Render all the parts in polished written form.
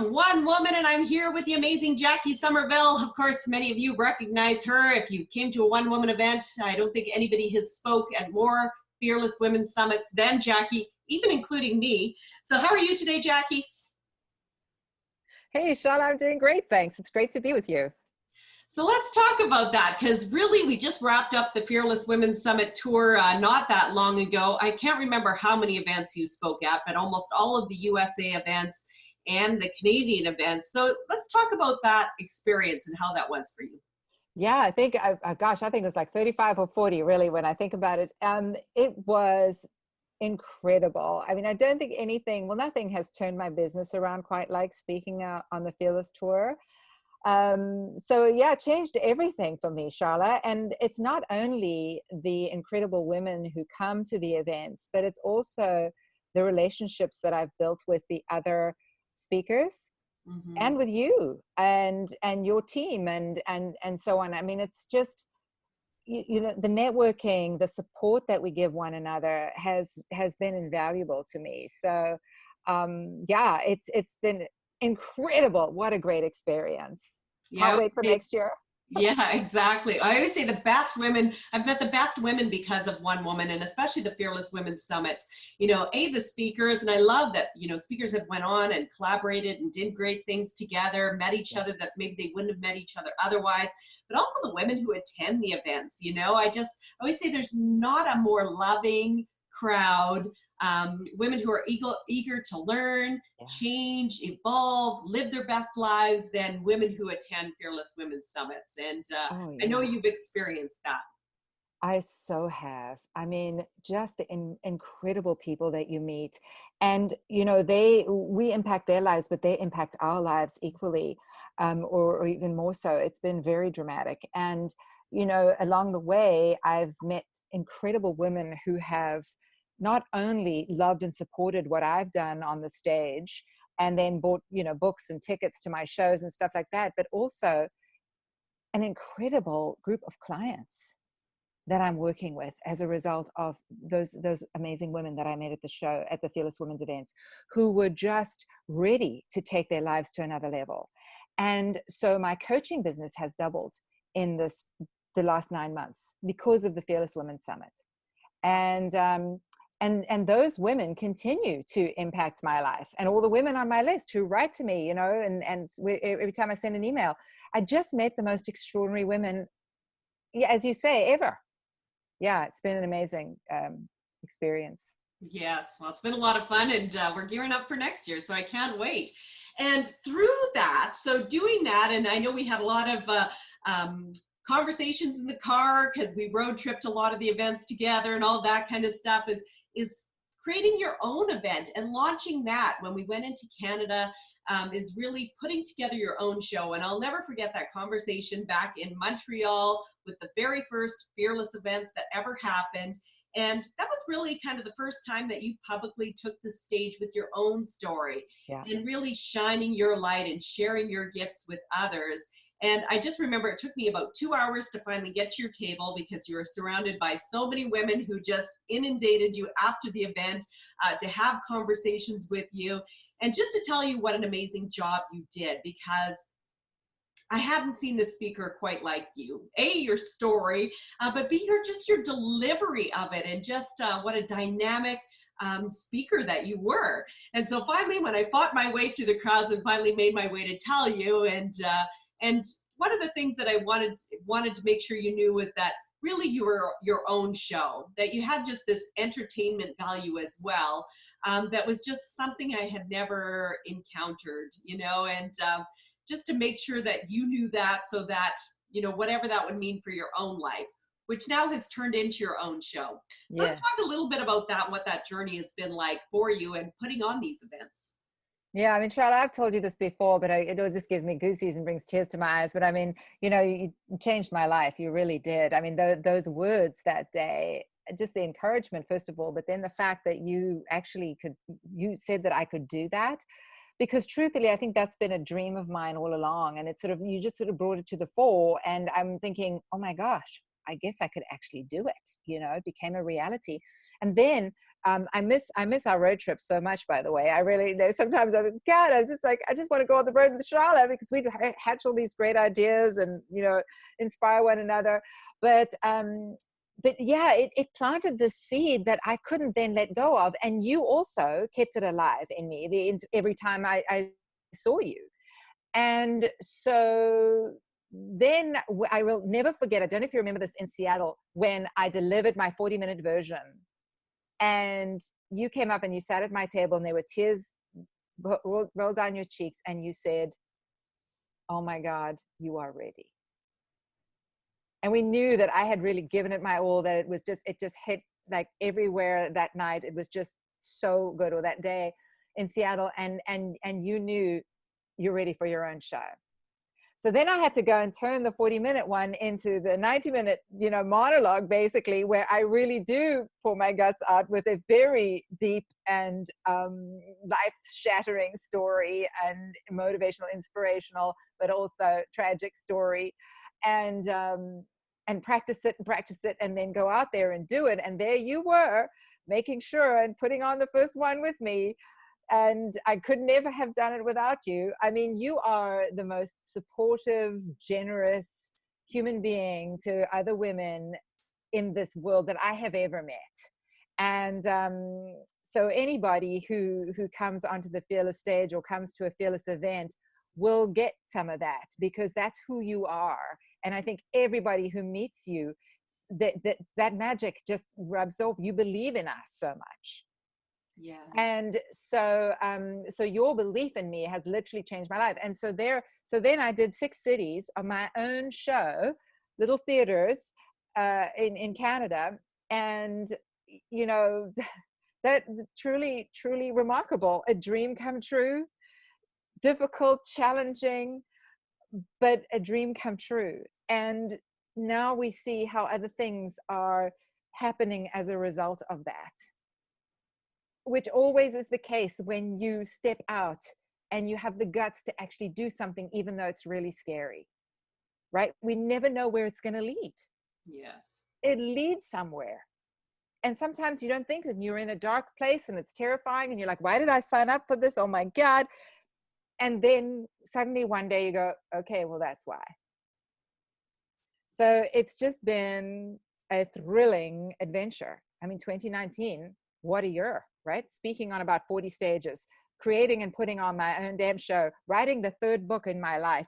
am one woman, and I'm here with the amazing Jacquie Somerville. Of course, many of you recognize her. If you came to a one woman event, I don't think anybody has spoke at more Fearless Women Summits than Jacquie, even including me. So how are you today, Jacquie? Hey, Sean, I'm doing great, thanks. It's great to be with you. So let's talk about that, because really we just wrapped up the Fearless Women Summit tour not that long ago. I can't remember how many events you spoke at, but almost all of the USA events and the Canadian events. So let's talk about that experience and how that was for you. Yeah, I think, gosh, I think it was like 35 or 40, really, when I think about it. It was incredible. I mean, I don't think nothing has turned my business around quite like speaking out on the Fearless Tour. So yeah, it changed everything for me, Charlotte. And it's not only the incredible women who come to the events, but it's also the relationships that I've built with the other speakers Mhm. and with you and your team and so on. I mean, it's just you know, the networking, the support that we give one another has been invaluable to me. So yeah, it's been incredible. What a great experience. Can't Yeah. wait for next year. Yeah, exactly. I always say the best women, I've met the best women because of one woman, and especially the Fearless Women Summits. You know, the speakers, and I love that, you know, speakers have went on and collaborated and did great things together, met each other that maybe they wouldn't have met each other otherwise, but also the women who attend the events. You know, I always say there's not a more loving crowd, women who are eager to learn, Yeah. change, evolve, live their best lives than women who attend Fearless Women's Summits. And Oh I know yeah. you've experienced that. I so have. I mean, just the incredible people that you meet, and you know, we impact their lives, but they impact our lives equally, or even more so. It's been very dramatic, and you know, along the way, I've met incredible women who have not only loved and supported what I've done on the stage, and then bought, you know, books and tickets to my shows and stuff like that, but also an incredible group of clients that I'm working with as a result of those amazing women that I met at the show, at the Fearless Women's events, who were just ready to take their lives to another level. And so my coaching business has doubled in the last 9 months because of the Fearless Women's Summit. And and those women continue to impact my life, and all the women on my list who write to me, you know, every time I send an email, I just met the most extraordinary women, yeah, as you say, ever. Yeah, it's been an amazing experience. Yes, well, it's been a lot of fun, and we're gearing up for next year, so I can't wait. And through that, so doing that, and I know we had a lot of conversations in the car because we road tripped a lot of the events together and all that kind of stuff, is creating your own event and launching that when we went into Canada. Is really putting together your own show. And I'll never forget that conversation back in Montreal with the very first Fearless events that ever happened. And that was really kind of the first time that you publicly took the stage with your own story Yeah. and really shining your light and sharing your gifts with others. And I just remember it took me about 2 hours to finally get to your table because you were surrounded by so many women who just inundated you after the event to have conversations with you. And just to tell you what an amazing job you did, because I hadn't seen the speaker quite like you. Your story, but B, your delivery of it, and just what a dynamic speaker that you were. And so finally, when I fought my way through the crowds and finally made my way to tell you, and one of the things that I wanted to make sure you knew was that really you were your own show, that you had just this entertainment value as well. That was just something I had never encountered, you know, and just to make sure that you knew that, so that, you know, whatever that would mean for your own life, which now has turned into your own show. So let's Yeah. talk a little bit about that, what that journey has been like for you and putting on these events. Yeah, I mean, Charlotte, I've told you this before, but it just gives me goosies and brings tears to my eyes. But I mean, you know, you changed my life. You really did. I mean, those words that day, just the encouragement, first of all, but then the fact that you actually you said that I could do that. Because truthfully, I think that's been a dream of mine all along. And it's sort of, you just sort of brought it to the fore. And I'm thinking, oh my gosh, I guess I could actually do it. It became a reality. And then I miss our road trips so much, by the way. I really, sometimes I'm, God, I just want to go on the road with Charlotte, because we'd hatch all these great ideas and, inspire one another. But yeah, it planted this seed that I couldn't then let go of. And you also kept it alive in me every time I saw you. And so then I will never forget, I don't know if you remember this, in Seattle, when I delivered my 40-minute version, and you came up and you sat at my table and there were tears rolled down your cheeks, and you said, "Oh my God, you are ready." And we knew that I had really given it my all, that it just hit like everywhere that night. It was just so good, or that day in Seattle. And you knew you're ready for your own show. So then I had to go and turn the 40-minute one into the 90-minute, monologue, basically, where I really do pour my guts out with a very deep and life-shattering story, and motivational, inspirational, but also tragic story, and practice it, and then go out there and do it. And there you were, making sure and putting on the first one with me. And I could never have done it without you. I mean, you are the most supportive, generous human being to other women in this world that I have ever met. And so anybody who comes onto the Fearless stage or comes to a Fearless event will get some of that, because that's who you are. And I think everybody who meets you, that magic just rubs off. You believe in us so much. Yeah. And so your belief in me has literally changed my life. And so then I did 6 cities of my own show, little theaters in Canada. And that truly remarkable, a dream come true, difficult, challenging, but a dream come true. And now we see how other things are happening as a result of that, which always is the case when you step out and you have the guts to actually do something, even though it's really scary, right? We never know where it's going to lead. Yes. It leads somewhere. And sometimes you don't think that you're in a dark place and it's terrifying and you're like, why did I sign up for this? Oh my God. And then suddenly one day you go, okay, well, that's why. So it's just been a thrilling adventure. I mean, 2019, what a year, right? Speaking on about 40 stages, creating and putting on my own damn show, writing the 3rd book in my life,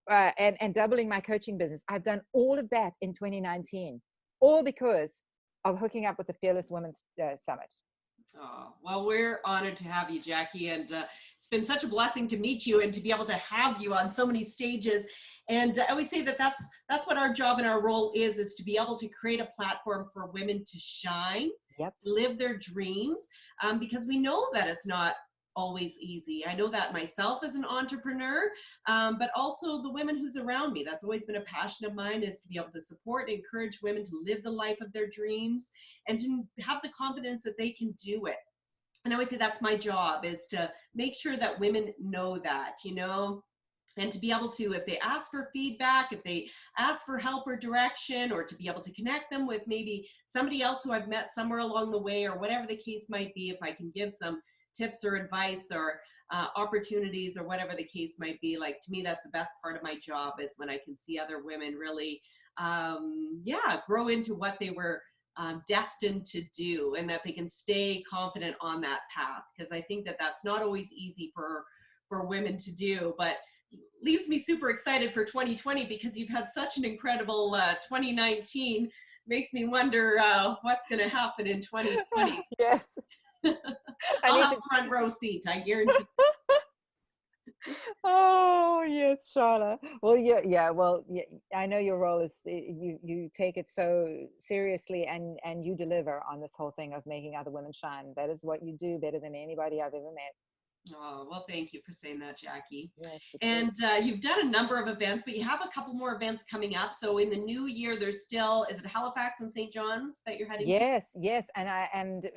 and doubling my coaching business. I've done all of that in 2019, all because of hooking up with the Fearless Women's Summit. Oh, well, we're honored to have you, Jacquie, and it's been such a blessing to meet you and to be able to have you on so many stages. And I always say that that's what our job and our role is to be able to create a platform for women to shine, Yep. live their dreams, because we know that it's not always easy. I know that myself as an entrepreneur, but also the women who's around me. That's always been a passion of mine, is to be able to support and encourage women to live the life of their dreams and to have the confidence that they can do it. And I always say that's my job, is to make sure that women know that, and to be able to, if they ask for feedback, if they ask for help or direction, or to be able to connect them with maybe somebody else who I've met somewhere along the way, or whatever the case might be, if I can give some tips or advice or opportunities or whatever the case might be. Like, to me, that's the best part of my job, is when I can see other women really, grow into what they were destined to do, and that they can stay confident on that path. Because I think that that's not always easy for women to do, but leaves me super excited for 2020, because you've had such an incredible 2019. Makes me wonder what's going to happen in 2020. Yes. I'll have a front row seat, I guarantee. Oh yes, Charlotte. Well, yeah. Well, yeah, I know your role is you take it so seriously, and you deliver on this whole thing of making other women shine. That is what you do better than anybody I've ever met. Oh, well, thank you for saying that, Jackie. Yes, the And truth. you've done a number of events, but you have a couple more events coming up. So in the new year, there's still, is it Halifax and St. John's that you're heading to? Yes, yes, and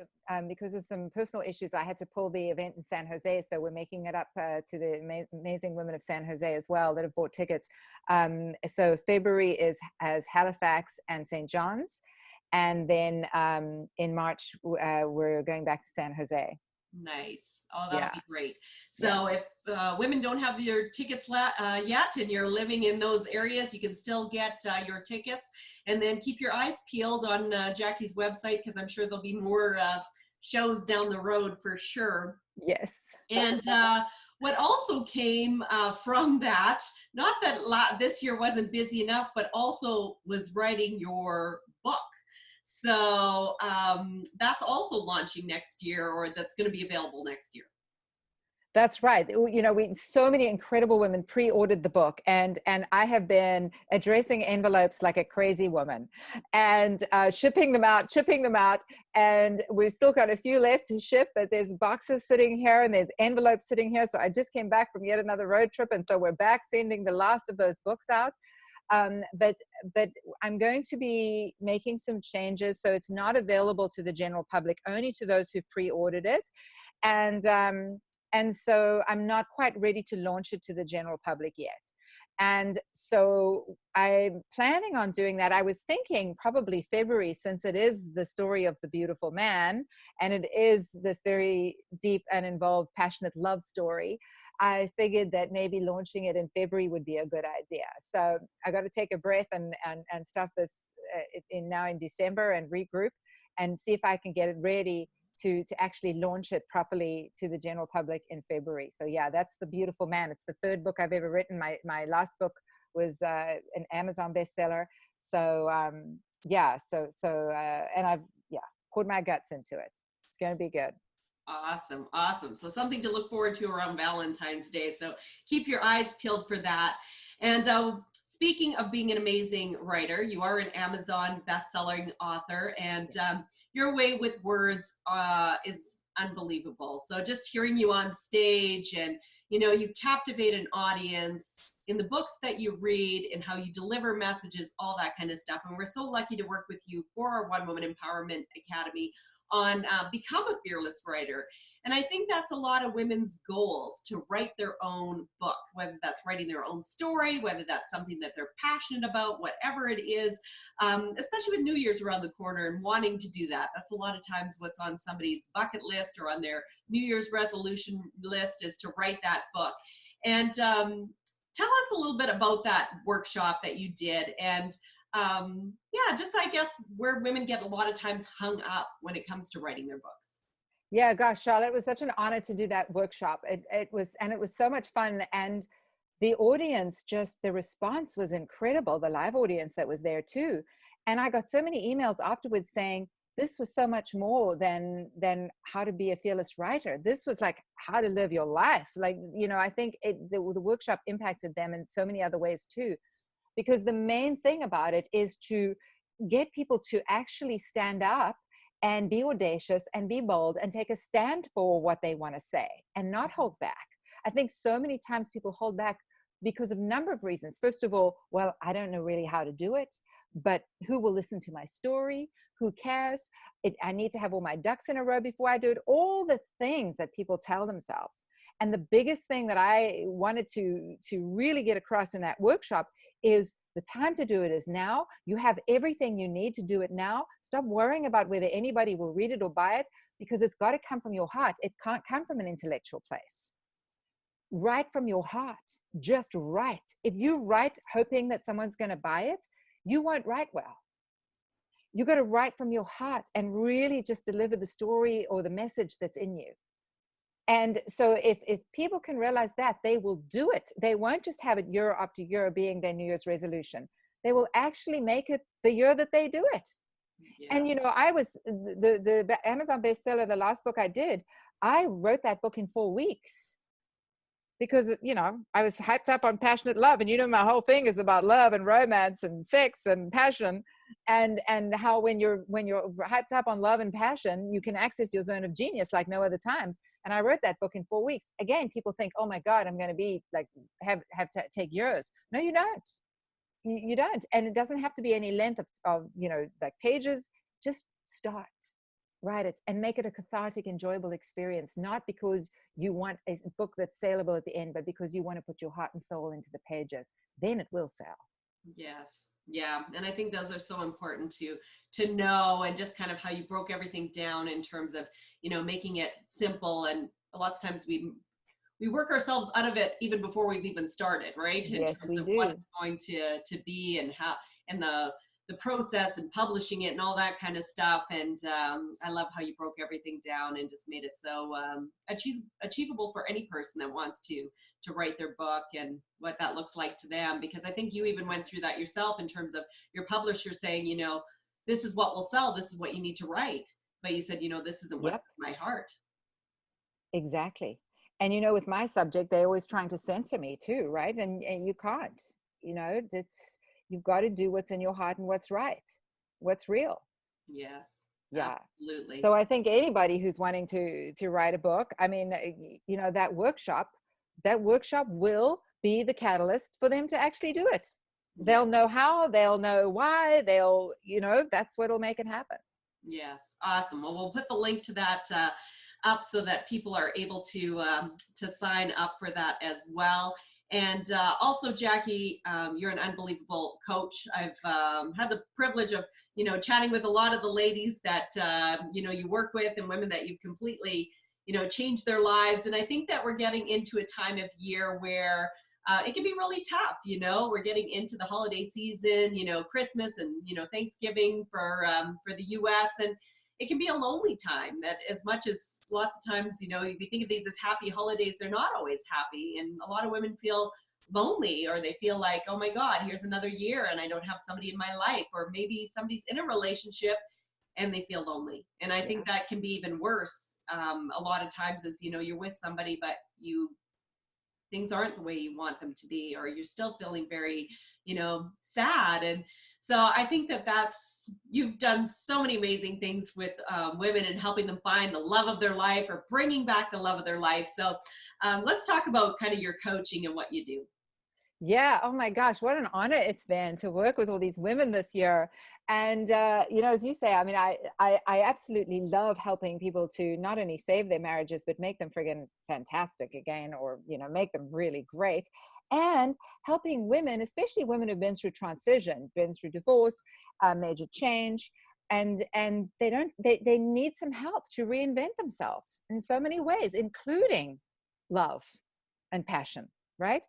because of some personal issues, I had to pull the event in San Jose. So we're making it up to the amazing women of San Jose as well that have bought tickets. So February is as Halifax and St. John's, and then in March we're going back to San Jose. Nice. Oh, that'll Yeah, be great. yeah. So if women don't have your tickets yet and you're living in those areas, you can still get your tickets. And then keep your eyes peeled on Jackie's website, because I'm sure there'll be more shows down the road for sure. Yes. And what also came from that, not that this year wasn't busy enough, but also was writing your book. So that's also launching next year, or that's going to be available next year. That's right. You know, we so many incredible women pre-ordered the book, and I have been addressing envelopes like a crazy woman, and shipping them out, and we've still got a few left to ship. But there's boxes sitting here, and there's envelopes sitting here. So I just came back from yet another road trip, and so we're back sending the last of those books out. But I'm going to be making some changes, so it's not available to the general public, only to those who pre-ordered it, and so I'm not quite ready to launch it to the general public yet. And so I'm planning on doing that. I was thinking probably February, since it is the story of the beautiful man, and it is this very deep and involved, passionate love story. I figured that maybe launching it in February would be a good idea. So I got to take a breath and stuff this now in December and regroup and see if I can get it ready to actually launch it properly to the general public in February. So yeah, that's The Beautiful Man. It's the third book I've ever written. My last book was an Amazon bestseller. So and I've poured my guts into it. It's going to be good. Awesome. Awesome. So something to look forward to around Valentine's Day. So keep your eyes peeled for that. And speaking of being an amazing writer, you are an Amazon best-selling author, and your way with words is unbelievable. So just hearing you on stage, and you captivate an audience in the books that you read and how you deliver messages, all that kind of stuff. And we're so lucky to work with you for our One Woman Empowerment Academy on Become a Fearless Writer. And I think that's a lot of women's goals, to write their own book, whether that's writing their own story, whether that's something that they're passionate about, whatever it is, especially with New Year's around the corner and wanting to do that. That's a lot of times what's on somebody's bucket list or on their New Year's resolution list, is to write that book. And tell us a little bit about that workshop that you did, and just I guess where women get a lot of times hung up when it comes to writing their books. Yeah, gosh, Charlotte, it was such an honor to do that workshop. It was so much fun. And the audience, just the response was incredible. The live audience that was there too. And I got so many emails afterwards saying, this was so much more than how to be a fearless writer. This was like how to live your life. Like, I think the workshop impacted them in so many other ways too, because the main thing about it is to get people to actually stand up and be audacious and be bold and take a stand for what they want to say and not hold back. I think so many times people hold back because of a number of reasons. First of all, well, I don't know really how to do it, but who will listen to my story? Who cares? I need to have all my ducks in a row before I do it. All the things that people tell themselves. And the biggest thing that I wanted to really get across in that workshop is the time to do it is now. You have everything you need to do it now. Stop worrying about whether anybody will read it or buy it, because it's got to come from your heart. It can't come from an intellectual place. Write from your heart. Just write. If you write hoping that someone's going to buy it, you won't write well. You got to write from your heart and really just deliver the story or the message that's in you. And so if people can realize that, they will do it. They won't just have it year after year being their New Year's resolution. They will actually make it the year that they do it. Yeah. And, I was the Amazon bestseller, the last book I did, I wrote that book in 4 weeks because, I was hyped up on passionate love. And, my whole thing is about love and romance and sex and passion. and how when you're hyped up on love and passion, you can access your zone of genius like no other times. And I wrote that book in 4 weeks. Again, people think, oh my God, I'm going to be like, have to take years. No, you don't. You don't. And it doesn't have to be any length of like pages. Just start, write it, and make it a cathartic, enjoyable experience, not because you want a book that's saleable at the end, but because you want to put your heart and soul into the pages. Then it will sell. Yes. Yeah. And I think those are so important to know, and just kind of how you broke everything down in terms of, making it simple. And a lot of times we work ourselves out of it even before we've even started, right? In Yes, terms we of what do. it's going to be, and how, and the process and publishing it and all that kind of stuff. And I love how you broke everything down and just made it so achievable for any person that wants to write their book, and what that looks like to them. Because I think you even went through that yourself in terms of your publisher saying, this is what will sell, this is what you need to write. But you said, this isn't what's Yep, in my heart. exactly. And with my subject, they're always trying to censor me too, right? And you can't. It's you've got to do what's in your heart and what's right, what's real. Yes, Yeah. absolutely. So I think anybody who's wanting to write a book, I mean, that workshop will be the catalyst for them to actually do it. Yeah. They'll know how, they'll know why, that's what'll make it happen. Yes, awesome. Well, we'll put the link to that up so that people are able to sign up for that as well. And also, Jacquie, you're an unbelievable coach. I've had the privilege of, chatting with a lot of the ladies that, you work with, and women that you've completely, changed their lives. And I think that we're getting into a time of year where it can be really tough. We're getting into the holiday season, Christmas and, Thanksgiving for the US. And it can be a lonely time, that as much as lots of times, if you think of these as happy holidays, they're not always happy. And a lot of women feel lonely, or they feel like, oh my God, here's another year and I don't have somebody in my life. Or maybe somebody's in a relationship and they feel lonely. And I Yeah. think that can be even worse. A lot of times is, you're with somebody, but things aren't the way you want them to be, or you're still feeling very, sad. And so I think you've done so many amazing things with women, and helping them find the love of their life, or bringing back the love of their life. So let's talk about kind of your coaching and what you do. Yeah. Oh my gosh, what an honor it's been to work with all these women this year. And as you say, I mean, I absolutely love helping people to not only save their marriages, but make them friggin' fantastic again, or make them really great. And helping women, especially women who've been through transition, been through divorce, major change, and they need some help to reinvent themselves in so many ways, including love and passion, right?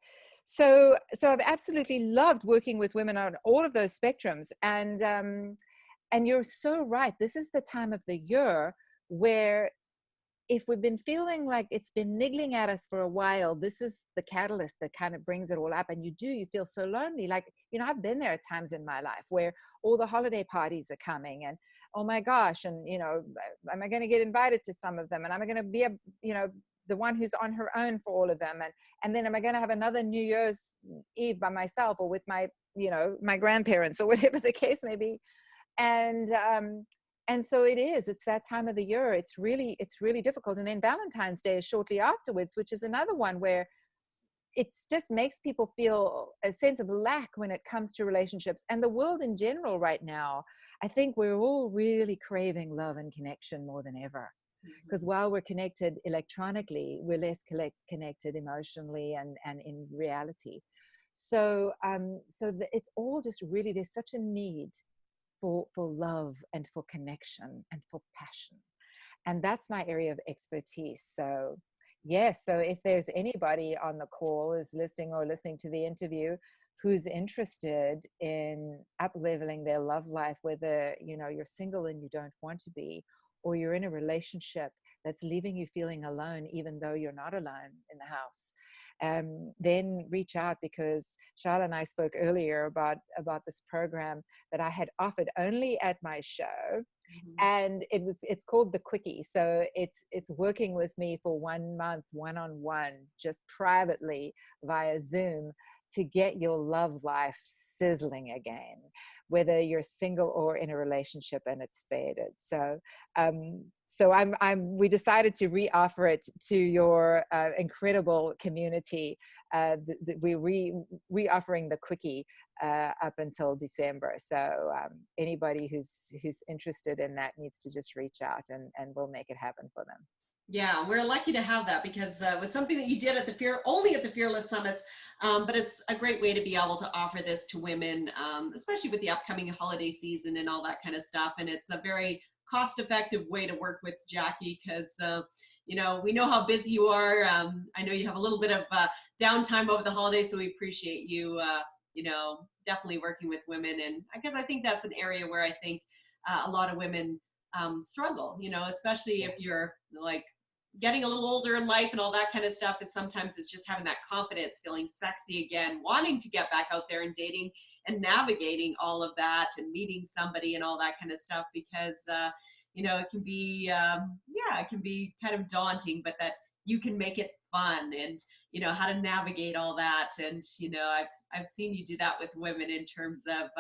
So I've absolutely loved working with women on all of those spectrums. And you're so right. This is the time of the year where, if we've been feeling like it's been niggling at us for a while, this is the catalyst that kind of brings it all up. And you feel so lonely. Like, I've been there at times in my life where all the holiday parties are coming, and oh my gosh, and am I going to get invited to some of them? And am I going to be the one who's on her own for all of them? And then am I going to have another New Year's Eve by myself, or with my grandparents, or whatever the case may be? And so it's that time of the year. It's really difficult. And then Valentine's Day is shortly afterwards, which is another one where it's just makes people feel a sense of lack when it comes to relationships, and the world in general right now. I think we're all really craving love and connection more than ever, because Mhm. while we're connected electronically, we're less connected emotionally and in reality. So it's all just really, there's such a need for love and for connection and for passion. And that's my area of expertise. So yes, so if there's anybody on the call is listening, or listening to the interview, who's interested in up leveling their love life, whether you're single and you don't want to be, or you're in a relationship that's leaving you feeling alone, even though you're not alone in the house, then reach out, because Charlotte and I spoke earlier about this program that I had offered only at my show. Mhm. And it's called the Quickie. So it's working with me for 1 month, one-on-one, just privately via Zoom, to get your love life sizzling again, whether you're single or in a relationship and it's faded. We decided to re-offer it to your incredible community. We re-offering the quickie up until December. So anybody who's interested in that needs to just reach out, and we'll make it happen for them. Yeah, we're lucky to have that, because it was something that you did only at the Fearless Summits, but it's a great way to be able to offer this to women, especially with the upcoming holiday season and all that kind of stuff. And it's a very cost-effective way to work with Jacquie, because you know, we know how busy you are. I know you have a little bit of downtime over the holidays, so we appreciate you, you know, definitely working with women. And I think that's an area where I think a lot of women struggle, you know, especially if you're like getting a little older in life and all that kind of stuff. Is sometimes it's just having that confidence, feeling sexy again, wanting to get back out there and dating and navigating all of that and meeting somebody and all that kind of stuff, because you know, it can be yeah, it can be kind of daunting, but that you can make it fun, and you know how to navigate all that. And you know, I've seen you do that with women in terms of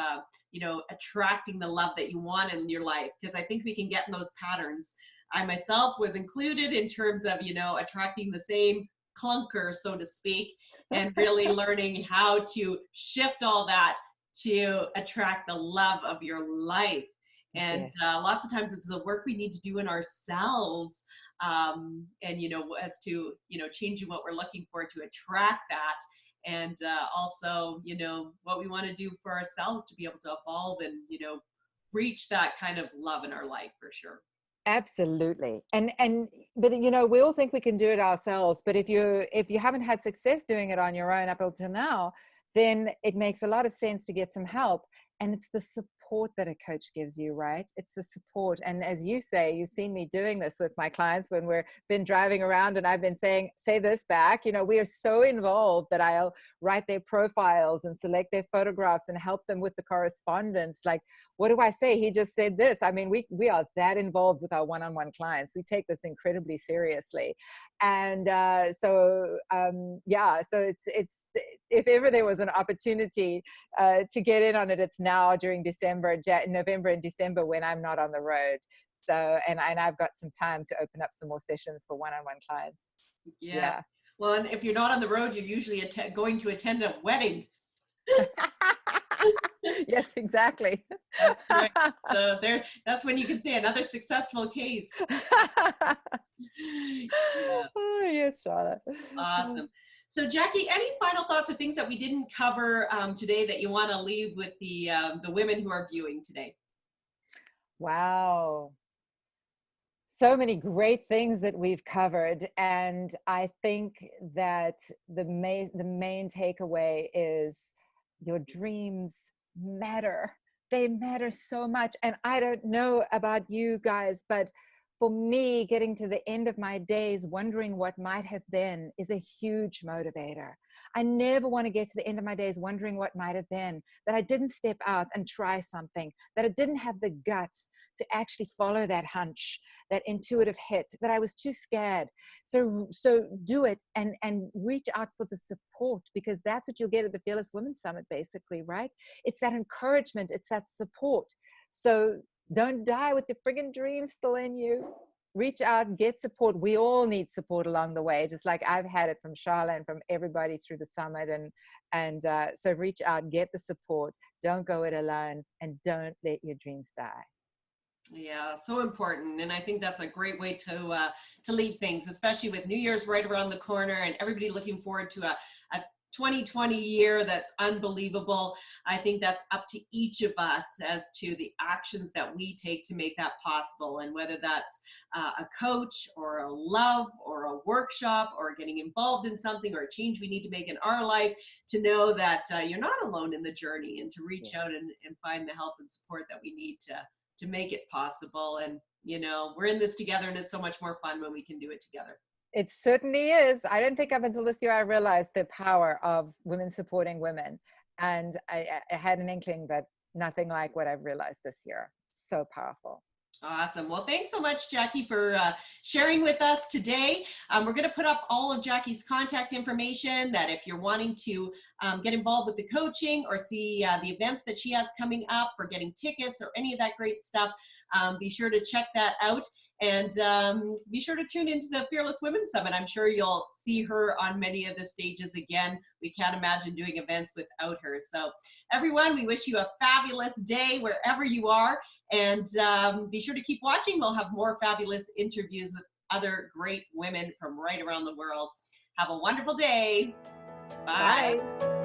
you know, attracting the love that you want in your life, because I think we can get in those patterns. I myself was included in terms of, you know, attracting the same clunker, so to speak, and really learning how to shift all that to attract the love of your life. And Yes. lots of times it's the work we need to do in ourselves, and you know, as to, you know, changing what we're looking for to attract that, and also, you know, what we want to do for ourselves to be able to evolve and, you know, reach that kind of love in our life, for sure. Absolutely. And but you know, we all think we can do it ourselves, but if you haven't had success doing it on your own up until now, then it makes a lot of sense to get some help. And it's the support that a coach gives you, right? It's the support. And as you say, you've seen me doing this with my clients when we've been driving around and I've been saying, say this back. You know, we are so involved that I'll write their profiles and select their photographs and help them with the correspondence. Like, what do I say? He just said this. I mean, we are that involved with our one-on-one clients. We take this incredibly seriously. And yeah, so it's if ever there was an opportunity to get in on it, it's now during November and December, when I'm not on the road. So, and I've got some time to open up some more sessions for one-on-one clients. Yes. Yeah. Well, and if you're not on the road, you're usually going to attend a wedding. Yes, exactly. That's right. So that's when you can say another successful case. Yeah, Oh, yes, Charlotte. awesome. So Jacquie, any final thoughts or things that we didn't cover today that you want to leave with the women who are viewing today? Wow. So many great things that we've covered. And I think that the main takeaway is your dreams matter. They matter so much. And I don't know about you guys, but for me, getting to the end of my days wondering what might have been is a huge motivator. I never want to get to the end of my days wondering what might have been, that I didn't step out and try something, that I didn't have the guts to actually follow that hunch, that intuitive hit, that I was too scared. So do it, and reach out for the support, because that's what you'll get at the Fearless Women's Summit, basically, right? It's that encouragement, it's that support. So don't die with your friggin' dreams still in you. Reach out, get support. We all need support along the way, just like I've had it from Charlotte and from everybody through the summit. And so reach out, get the support. Don't go it alone, and don't let your dreams die. Yeah, so important. And I think that's a great way to leave things, especially with New Year's right around the corner and everybody looking forward to a 2020 year that's unbelievable. I think that's up to each of us as to the actions that we take to make that possible. And whether that's a coach or a love or a workshop or getting involved in something or a change we need to make in our life, to know that you're not alone in the journey, and to reach Yes. out and find the help and support that we need to make it possible. And you know, we're in this together, and it's so much more fun when we can do it together. It certainly is. I don't think up until this year I realized the power of women supporting women. And I had an inkling, but nothing like what I've realized this year. So powerful. Awesome. Well, thanks so much, Jacquie, for sharing with us today. We're going to put up all of Jackie's contact information, that if you're wanting to get involved with the coaching or see the events that she has coming up, for getting tickets or any of that great stuff, be sure to check that out. And be sure to tune into the Fearless Women Summit. I'm sure you'll see her on many of the stages again. We can't imagine doing events without her. So everyone, we wish you a fabulous day wherever you are. And be sure to keep watching. We'll have more fabulous interviews with other great women from right around the world. Have a wonderful day. Bye. Bye.